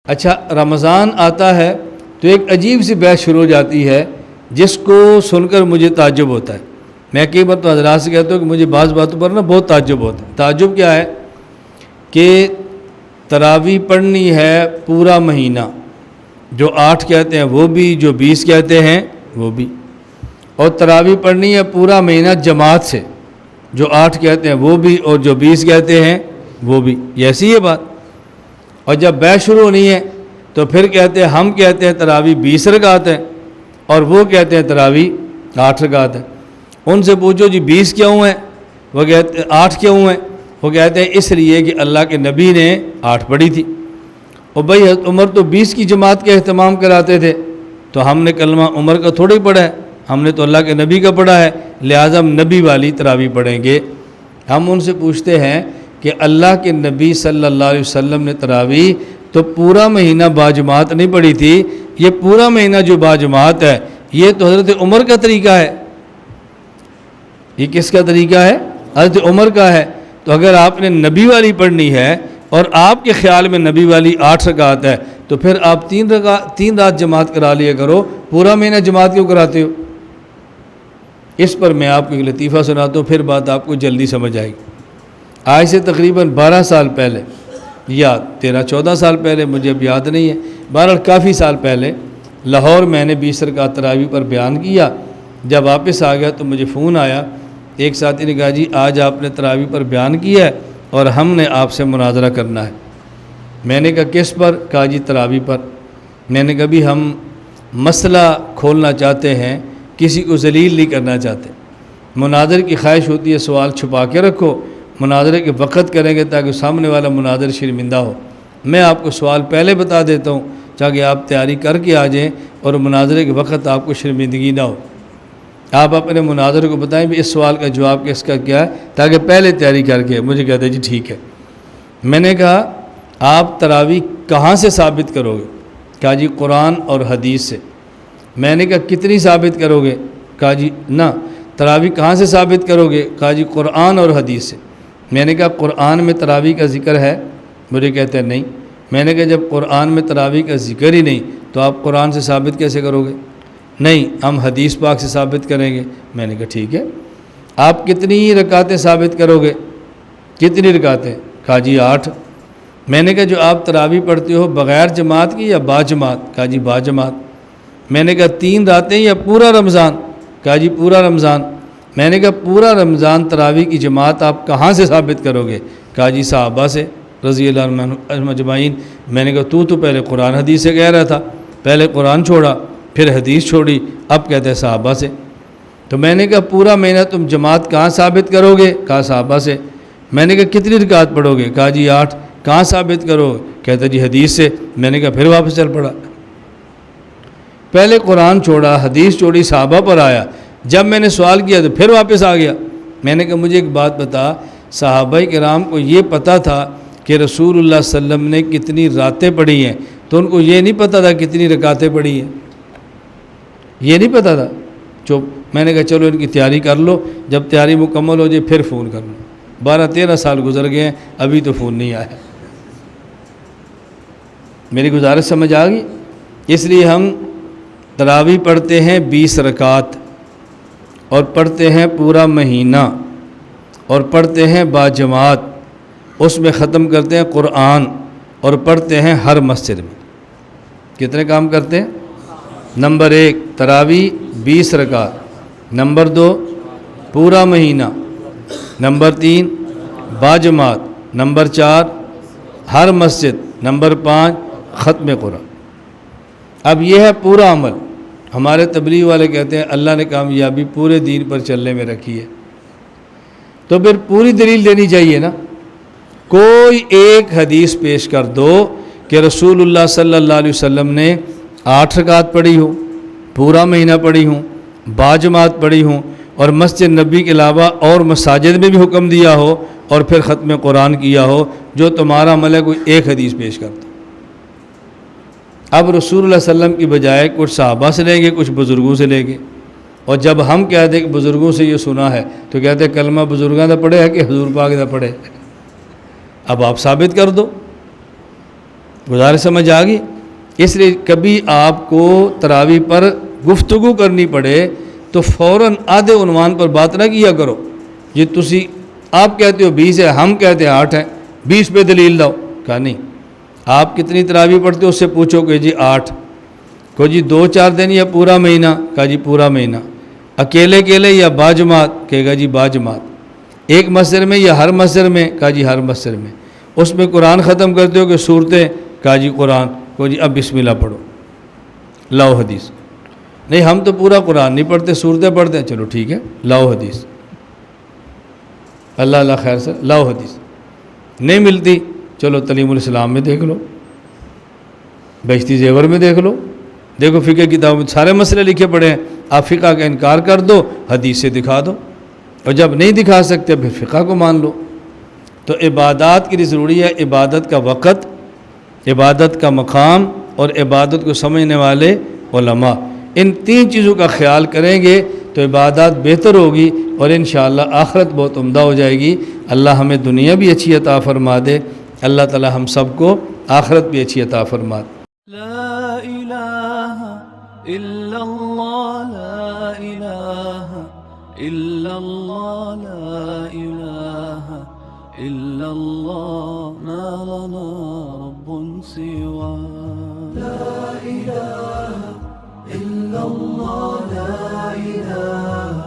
اچھا رمضان آتا ہے تو ایک عجیب سی بحث شروع ہو جاتی ہے جس کو سن کر مجھے تعجب ہوتا ہے. میں کئی بار تو حضرات سے کہتا ہوں کہ مجھے بعض باتوں پر نا بہت تعجب ہوتا ہے. تعجب کیا ہے کہ تراویح پڑھنی ہے پورا مہینہ، جو 8 کہتے ہیں وہ بھی، جو 20 کہتے ہیں وہ بھی، اور تراویح پڑھنی ہے پورا مہینہ جماعت سے، جو 8 کہتے ہیں وہ بھی اور جو 20 کہتے ہیں وہ بھی. یہ ایسی ہے بات. اور جب بحث شروع ہونی ہے تو پھر کہتے ہیں ہم کہتے ہیں تراویح 20 رکعت ہے اور وہ کہتے ہیں تراویح 8 رکعت ہے. ان سے پوچھو جی 20 کیوں ہیں؟ وہ کہتے ہیں 8 کیوں ہیں؟ وہ کہتے ہیں اس لیے کہ اللہ کے نبی نے 8 پڑھی تھی. اور بھائی حضرت عمر تو 20 کی جماعت کا اہتمام کراتے تھے، تو ہم نے کلمہ عمر کا تھوڑا ہی پڑھا ہے، ہم نے تو اللہ کے نبی کا پڑھا ہے، لہٰذا ہم نبی والی تراویح پڑھیں گے. ہم ان سے پوچھتے ہیں کہ اللہ کے نبی صلی اللہ علیہ وسلم نے تراویح تو پورا مہینہ باجماعت نہیں پڑھی تھی، یہ پورا مہینہ جو باجماعت ہے یہ تو حضرت عمر کا طریقہ ہے. یہ کس کا طریقہ ہے؟ حضرت عمر کا ہے. تو اگر آپ نے نبی والی پڑھنی ہے اور آپ کے خیال میں نبی والی 8 رکعت ہے تو پھر آپ 3 رات جماعت کرا لیا کرو، پورا مہینہ جماعت کیوں کراتے ہو؟ اس پر میں آپ کو ایک لطیفہ سناتا ہوں، پھر بات آپ کو جلدی سمجھ آئے گی. آج سے تقریباً 12 سال پہلے یا 13-14 سال پہلے، مجھے اب یاد نہیں ہے، بہرحال کافی سال پہلے لاہور میں نے 20 رکعت تراویح پر بیان کیا. جب واپس آ گیا تو مجھے فون آیا، ایک ساتھی نے کہا جی آج آپ نے تراویح پر بیان کیا ہے اور ہم نے آپ سے مناظرہ کرنا ہے. میں نے کہا کس پر؟ کہا جی تراویح پر. میں نے کہا بھی ہم مسئلہ کھولنا چاہتے ہیں، کسی کو ذلیل نہیں کرنا چاہتے. مناظر کی خواہش ہوتی ہے سوال چھپا کے رکھو، مناظرے کے وقت کریں گے تاکہ سامنے والا مناظر شرمندہ ہو. میں آپ کو سوال پہلے بتا دیتا ہوں تاکہ آپ تیاری کر کے آ جائیں اور مناظرے کے وقت آپ کو شرمندگی نہ ہو. آپ اپنے مناظر کو بتائیں بھی اس سوال کا جواب کس کا کیا ہے، تاکہ پہلے تیاری کر کے. مجھے کہتے ہیں جی ٹھیک ہے. میں نے کہا آپ تراویح کہاں سے ثابت کرو گے؟ کہا جی قرآن اور حدیث سے. میں نے کہا کتنی ثابت کرو گے؟ کہا جی نہ تراویح کہاں سے ثابت کرو گے؟ کہا جی قرآن اور حدیث سے. میں نے کہا قرآن میں تراویح کا ذکر ہے؟ مجھے کہتے ہیں نہیں. میں نے کہا جب قرآن میں تراویح کا ذکر ہی نہیں تو آپ قرآن سے ثابت کیسے کرو گے؟ نہیں ہم حدیث پاک سے ثابت کریں گے. میں نے کہا ٹھیک ہے. آپ کتنی رکعتیں ثابت کرو گے؟ کتنی رکعتیں؟ کہا جی 8. میں نے کہا جو آپ تراویح پڑھتے ہو بغیر جماعت کی یا با جماعت؟ کہا جی با جماعت. میں نے کہا 3 راتیں یا پورا رمضان؟ کہا جی پورا رمضان. میں نے کہا پورا رمضان تراویح کی جماعت آپ کہاں سے ثابت کرو گے؟ کہا جی صحابہ سے رضی اللہ عنہم اجمعین. میں نے کہا تو پہلے قرآن حدیث سے کہہ رہا تھا، پہلے قرآن چھوڑا پھر حدیث چھوڑی، اب کہتے ہیں صحابہ سے. تو میں نے کہا پورا مہینہ تم جماعت کہاں ثابت کرو گے؟ کہا صحابہ سے. میں نے کہا کتنی رکعت پڑھو گے؟ کہا جی 8. کہاں ثابت کرو؟ کہتا جی حدیث سے. میں نے کہا پھر واپس چل پڑا. پہلے قرآن چھوڑا، حدیث چھوڑی، صحابہ پر آیا. جب میں نے سوال کیا تو پھر واپس آ گیا. میں نے کہا مجھے ایک بات بتا، صحابہ کرام کو یہ پتہ تھا کہ رسول اللہ صلی اللہ علیہ وسلم نے کتنی راتیں پڑھی ہیں، تو ان کو یہ نہیں پتہ تھا کتنی رکعتیں پڑھی ہیں؟ یہ نہیں پتہ تھا. چپ. میں نے کہا چلو ان کی تیاری کر لو، جب تیاری مکمل ہو جائے پھر فون کر لو. 12-13 سال گزر گئے ہیں ابھی تو فون نہیں آیا. میری گزارش سمجھ آ گئی؟ اس لیے ہم تراویح پڑھتے ہیں 20 رکعت اور پڑھتے ہیں پورا مہینہ اور پڑھتے ہیں باجماعت، اس میں ختم کرتے ہیں قرآن اور پڑھتے ہیں ہر مسجد میں. کتنے کام کرتے ہیں؟ نمبر 1 تراویح 20 رکعت، نمبر 2 پورا مہینہ، نمبر 3 باجماعت، نمبر 4 ہر مسجد، نمبر 5 ختم قرآن. اب یہ ہے پورا عمل. ہمارے تبلیغ والے کہتے ہیں اللہ نے کامیابی پورے دین پر چلنے میں رکھی ہے، تو پھر پوری دلیل دینی چاہیے نا. کوئی ایک حدیث پیش کر دو کہ رسول اللہ صلی اللہ علیہ وسلم نے 8 رکعت پڑھی ہوں، پورا مہینہ پڑھی ہوں، باجماعت پڑھی ہوں اور مسجد نبی کے علاوہ اور مساجد میں بھی حکم دیا ہو اور پھر ختم قرآن کیا ہو. جو تمہارا عمل ہے کوئی ایک حدیث پیش کر دو. اب رسول اللہ صلی اللہ علیہ وسلم کی بجائے کچھ صحابہ سے لیں گے، کچھ بزرگوں سے لیں گے. اور جب ہم کہتے ہیں کہ بزرگوں سے یہ سنا ہے تو کہتے ہیں کلمہ بزرگاں دا پڑھے ہے کہ حضور پاک دا پڑھے. اب آپ ثابت کر دو. گزارش سمجھ آ گئی؟ اس لیے کبھی آپ کو تراویح پر گفتگو کرنی پڑے تو فوراً آدھے عنوان پر بات نہ کیا کرو، جی تسی آپ کہتے ہو 20 ہے، ہم کہتے ہیں 8 ہے، 20 پہ دلیل لاؤ۔ کہا نہیں، آپ کتنی تراویح پڑھتے ہو اس سے پوچھو کہ جی 8، کو جی 2-4 دن یا پورا مہینہ؟ کہا جی پورا مہینہ۔ اکیلے اکیلے یا باجماعت؟ کہے گا جی باجماعت۔ ایک مسجد میں یا ہر مسجد میں؟ کہا جی ہر مسجد میں۔ اس میں قرآن ختم کرتے ہو کہ صورتیں؟ کہا جی قرآن۔ کو جی اب بسم اللہ پڑھو، لاؤ حدیث۔ نہیں ہم تو پورا قرآن نہیں پڑھتے، صورتیں پڑھتے ہیں۔ چلو ٹھیک ہے، لاؤ حدیث۔ اللہ اللہ خیر سے لاؤ حدیث۔ نہیں ملتی، چلو تعلیم الاسلام میں دیکھ لو، بہشتی زیور میں دیکھ لو، دیکھو فقہ کتاب میں سارے مسئلے لکھے پڑے ہیں۔ آپ فقہ کا انکار کر دو، حدیث سے دکھا دو، اور جب نہیں دکھا سکتے پھر فقہ کو مان لو۔ تو عبادات کے لیے ضروری ہے عبادت کا وقت، عبادت کا مقام، اور عبادت کو سمجھنے والے علماء۔ ان 3 چیزوں کا خیال کریں گے تو عبادات بہتر ہوگی، اور انشاءاللہ آخرت بہت عمدہ ہو جائے گی۔ اللہ ہمیں دنیا بھی اچھی عطا فرما دے، اللہ تعالی ہم سب کو آخرت بھی اچھی عطا فرما دے۔ لا الہ الا اللہ، لا الہ الا اللہ، لا الہ الا اللہ، ما لنا رب سوا۔ لا الہ الا اللہ، لا الہ